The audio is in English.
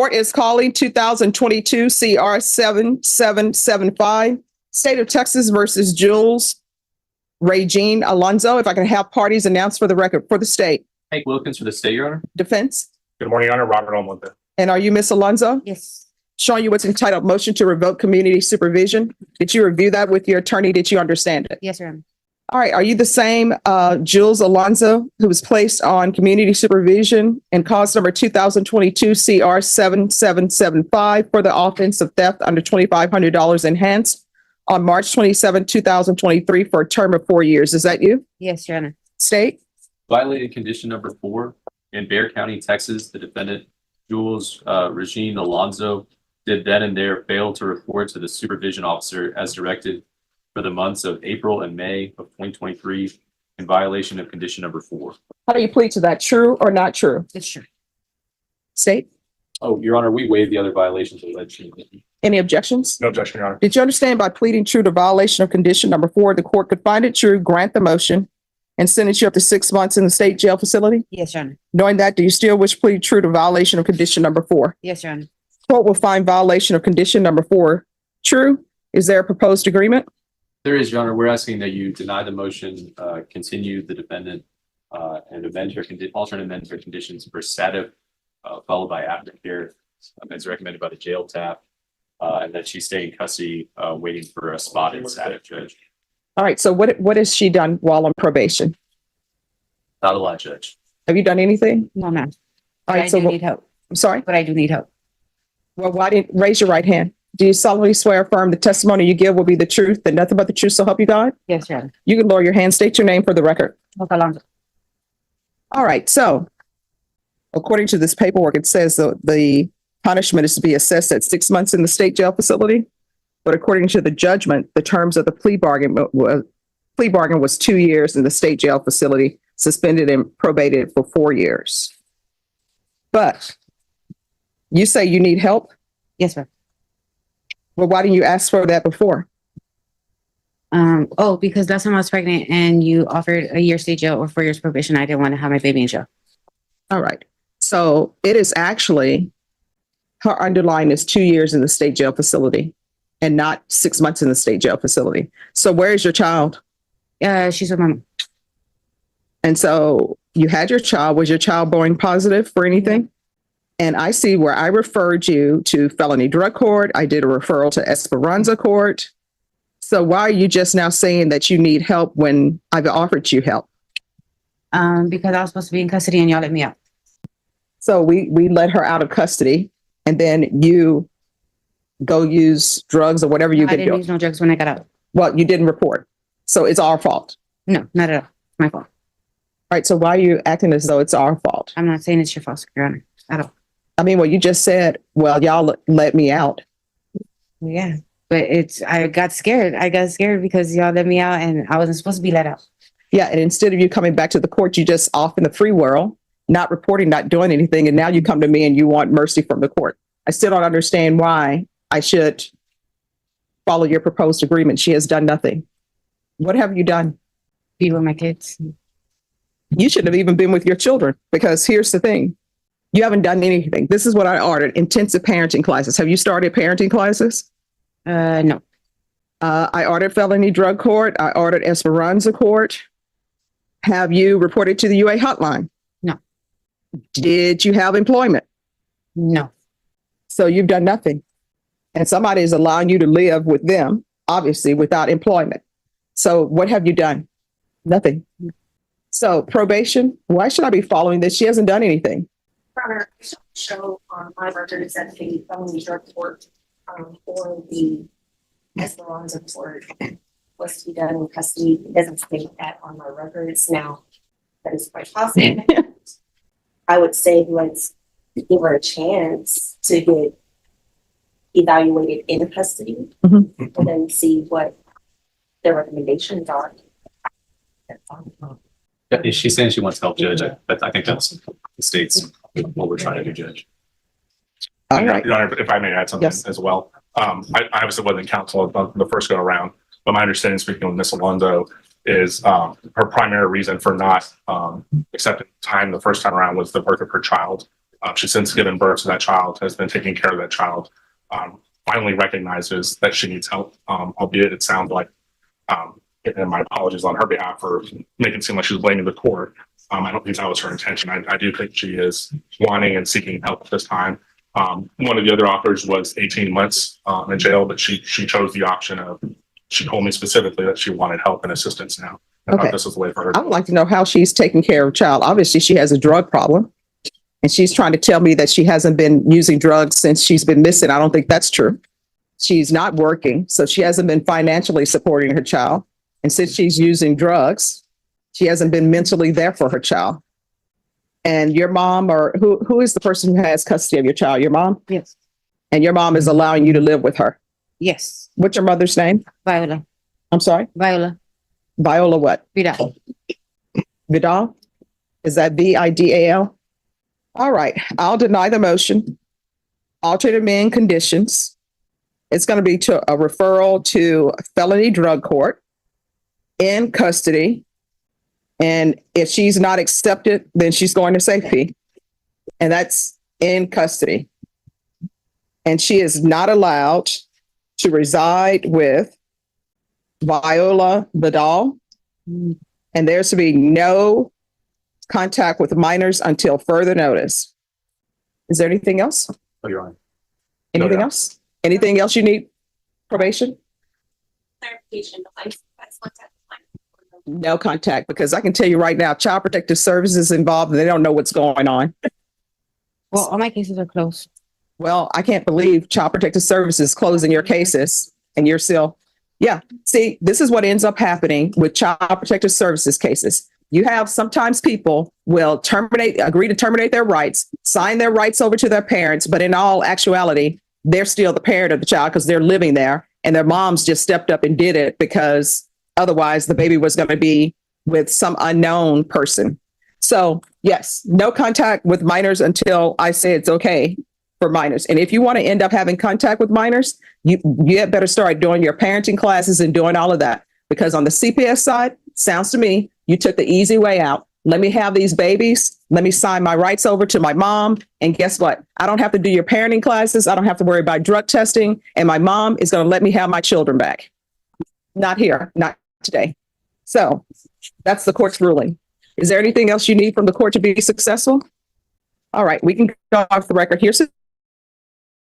Court is calling 2022 CR 7775, State of Texas versus Jules Ray Jean Alonzo. If I can have parties announced for the record for the state. Hank Wilkins for the state, Your Honor. Defense. Good morning, Your Honor. Robert Olmwood. And are you Miss Alonzo? Yes. Showing you what's entitled motion to revoke community supervision. Did you review that with your attorney? Did you understand it? Yes, Your Honor. All right. Are you the same Jules Alonzo who was placed on community supervision and cause number 2022 CR 7775 for the offense of theft under $2,500 enhanced on March 27, 2023 for a term of 4 years? Is that you? Yes, Your Honor. State? Violated condition number 4 in Beauregard County, Texas. The defendant, Jules Ray Jean Alonzo, did then and there fail to report to the supervision officer as directed for the months of April and May of 2023 in violation of condition number 4. How do you plead to that? True or not true? It's true. State? Oh, Your Honor, we waived the other violations alleged. Any objections? No objection, Your Honor. Did you understand by pleading true to violation of condition number 4, the court could find it true, grant the motion, and sentence you up to 6 months in the state jail facility? Yes, Your Honor. Knowing that, do you still wish to plead true to violation of condition number 4? Yes, Your Honor. Court will find violation of condition number 4 true. Is there a proposed agreement? There is, Your Honor. We're asking that you deny the motion, continue the defendant, and amend her alternate amend her conditions for static, followed by aftercare, as recommended by the jail staff, and that she stay in custody, waiting for a spot in static, Judge. All right. So what has she done while on probation? Not a lot, Judge. Have you done anything? No, ma'am. All But right. I So do need help. I'm sorry. But I do need help. Well, why didn't raise your right hand? Do you solemnly swear or affirm the testimony you give will be the truth and nothing but the truth, so help you God? Yes, Your Honor. You can lower your hand. State your name for the record. Jules Alonzo. All right. So according to this paperwork, it says the punishment is to be assessed at 6 months in the state jail facility. But according to the judgment, the terms of the plea bargain was 2 years in the state jail facility, suspended and probated for 4 years. But you say you need help? Yes, ma'am. Well, why didn't you ask for that before? Because last time I was pregnant and you offered a year state jail or 4 years probation, I didn't want to have my baby in jail. All right. So it is actually, her underlying is 2 years in the state jail facility and not 6 months in the state jail facility. So where is your child? She's with my mom. And so you had your child. Was your child born positive for anything? And I see where I referred you to felony drug court. I did a referral to Esperanza Court. So why are you just now saying that you need help when I've offered you help? Because I was supposed to be in custody and y'all let me out. So we let her out of custody and then you go use drugs or whatever you I could didn't do. use no drugs when I got out. Well, you didn't report. So it's our fault. No, not at all. It's my fault. Right. So why are you acting as though it's our fault? I'm not saying it's your fault, Your Honor. At all. I mean, well, you just said, well, y'all let me out. Yeah. But I got scared. I got scared because y'all let me out and I wasn't supposed to be let out. Yeah. And instead of you coming back to the court, you just off in the free world, not reporting, not doing anything. And now you come to me and you want mercy from the court. I still don't understand why I should follow your proposed agreement. She has done nothing. What have you done? Be with my kids. You should have even been with your children, because here's the thing. You haven't done anything. This is what I ordered: intensive parenting classes. Have you started parenting classes? No. I ordered felony drug court. I ordered Esperanza Court. Have you reported to the UA hotline? No. Did you have employment? No. So you've done nothing. And somebody is allowing you to live with them, obviously, without employment. So what have you done? Nothing. So probation, why should I be following this? She hasn't done anything. Your show on my records that the felony drug court for the Esperanza Court was to be done in custody. It doesn't state that on my records. Now, that is quite possible. I would say let's give her a chance to get evaluated in custody and then see what their recommendations are. Yeah, she's saying she wants help, Judge. I think that's the state's what we're trying to do, Judge. All right. Your Honor, if I may add something as well. I obviously wasn't counsel on the first go around, but my understanding, speaking with Ms. Alonzo, is her primary reason for not accepting time the first time around was the birth of her child. She's since given birth to that child, has been taking care of that child. Finally recognizes that she needs help, albeit it sounds like, and my apologies on her behalf for making it seem like she was blaming the court. I don't think that was her intention. I do think she is wanting and seeking help at this time. One of the other offers was 18 months in jail, but she chose the option of, she told me specifically that she wanted help and assistance now. I thought Okay. this was the way for her. I would like to know how she's taking care of a child. Obviously, she has a drug problem. And she's trying to tell me that she hasn't been using drugs since she's been missing. I don't think that's true. She's not working, so she hasn't been financially supporting her child. And since she's using drugs, she hasn't been mentally there for her child. And your mom, or who is the person who has custody of your child? Your mom? Yes. And your mom is allowing you to live with her. Yes. What's your mother's name? Viola. I'm sorry? Viola. Viola what? Bidal. Vidal? Is that Vidal? All right, I'll deny the motion. Alternate amend conditions. It's going to be to a referral to felony drug court in custody. And if she's not accepted, then she's going to safety. And that's in custody. And she is not allowed to reside with Viola Bidal. And there's to be no contact with minors until further notice. Is there anything else? Oh, Your Honor. Anything No. else? Anything else you need? Probation? Clarification, I contact. No contact, because I can tell you right now, Child Protective Services is involved and they don't know what's going on. Well, all my cases are closed. Well, I can't believe Child Protective Services is closing your cases and you're still, yeah. See, this is what ends up happening with Child Protective Services cases. You have sometimes people will agree to terminate their rights, sign their rights over to their parents, but in all actuality, they're still the parent of the child because they're living there and their moms just stepped up and did it because otherwise the baby was going to be with some unknown person. So yes, no contact with minors until I say it's okay for minors. And if you want to end up having contact with minors, you had better start doing your parenting classes and doing all of that, because on the CPS side, sounds to me, you took the easy way out. Let me have these babies. Let me sign my rights over to my mom. And guess what? I don't have to do your parenting classes. I don't have to worry about drug testing. And my mom is going to let me have my children back. Not here, not today. So that's the court's ruling. Is there anything else you need from the court to be successful? All right, we can go off the record. Here's